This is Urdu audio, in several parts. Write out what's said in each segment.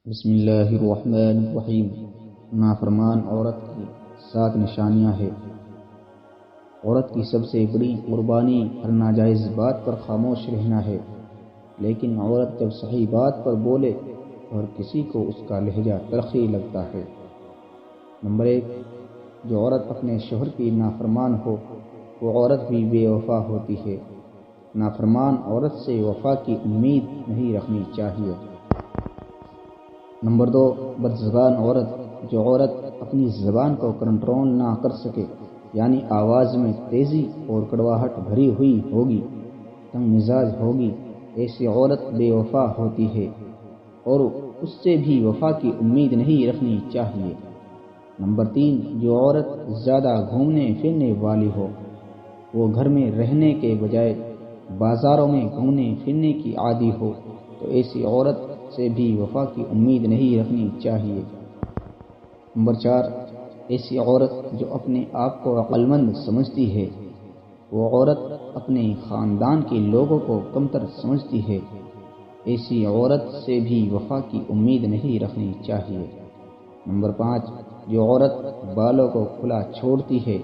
بسم اللہ الرحمن الرحیم۔ نافرمان عورت کی 7 نشانیاں ہیں۔ عورت کی سب سے بڑی قربانی ہر ناجائز بات پر خاموش رہنا ہے، لیکن عورت جب صحیح بات پر بولے اور کسی کو اس کا لہجہ تلخی لگتا ہے۔ نمبر 1، جو عورت اپنے شوہر کی نافرمان ہو وہ عورت بھی بے وفا ہوتی ہے۔ نافرمان عورت سے وفا کی امید نہیں رکھنی چاہیے۔ نمبر 2، بدزبان عورت۔ جو عورت اپنی زبان کو کنٹرول نہ کر سکے، یعنی آواز میں تیزی اور کڑواہٹ بھری ہوئی ہوگی، تنگ مزاج ہوگی، ایسی عورت بے وفا ہوتی ہے اور اس سے بھی وفا کی امید نہیں رکھنی چاہیے۔ نمبر 3، جو عورت زیادہ گھومنے پھرنے والی ہو، وہ گھر میں رہنے کے بجائے بازاروں میں گھومنے پھرنے کی عادی ہو، تو ایسی عورت سے بھی وفا کی امید نہیں رکھنی چاہیے۔ نمبر 4، ایسی عورت جو اپنے آپ کو عقل مند سمجھتی ہے، وہ عورت اپنے خاندان کے لوگوں کو کمتر سمجھتی ہے، ایسی عورت سے بھی وفا کی امید نہیں رکھنی چاہیے۔ نمبر 5، جو عورت بالوں کو کھلا چھوڑتی ہے،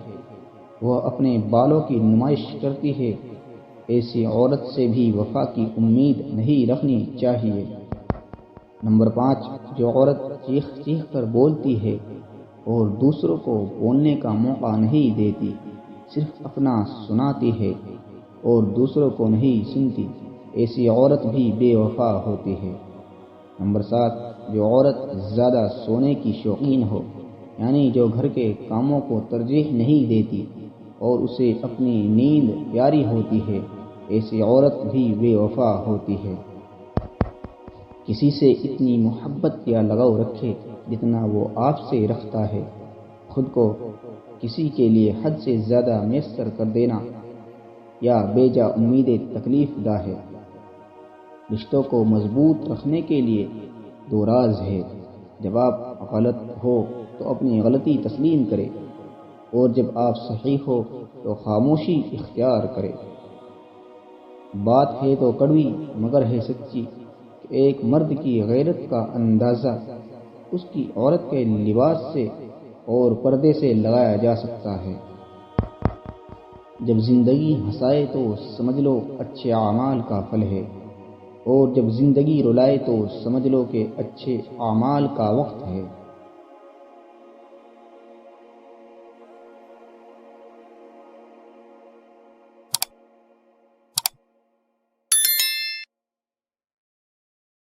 وہ اپنے بالوں کی نمائش کرتی ہے، ایسی عورت سے بھی وفا کی امید نہیں رکھنی چاہیے۔ نمبر 5، جو عورت چیخ چیخ کر بولتی ہے اور دوسروں کو بولنے کا موقع نہیں دیتی، صرف اپنا سناتی ہے اور دوسروں کو نہیں سنتی، ایسی عورت بھی بے وفا ہوتی ہے۔ نمبر 7، جو عورت زیادہ سونے کی شوقین ہو، یعنی جو گھر کے کاموں کو ترجیح نہیں دیتی اور اسے اپنی نیند پیاری ہوتی ہے، ایسی عورت بھی بے وفا ہوتی ہے۔ کسی سے اتنی محبت یا لگاؤ رکھے جتنا وہ آپ سے رکھتا ہے۔ خود کو کسی کے لیے حد سے زیادہ میسر کر دینا یا بے جا امیدیں تکلیف دہ ہے۔ رشتوں کو مضبوط رکھنے کے لیے 2 راز ہے۔ جب آپ غلط ہو تو اپنی غلطی تسلیم کرے، اور جب آپ صحیح ہو تو خاموشی اختیار کرے۔ بات ہے تو کڑوی مگر ہے سچی کہ ایک مرد کی غیرت کا اندازہ اس کی عورت کے لباس سے اور پردے سے لگایا جا سکتا ہے۔ جب زندگی ہنسائے تو سمجھ لو اچھے اعمال کا پھل ہے، اور جب زندگی رلائے تو سمجھ لو کہ اچھے اعمال کا وقت ہے۔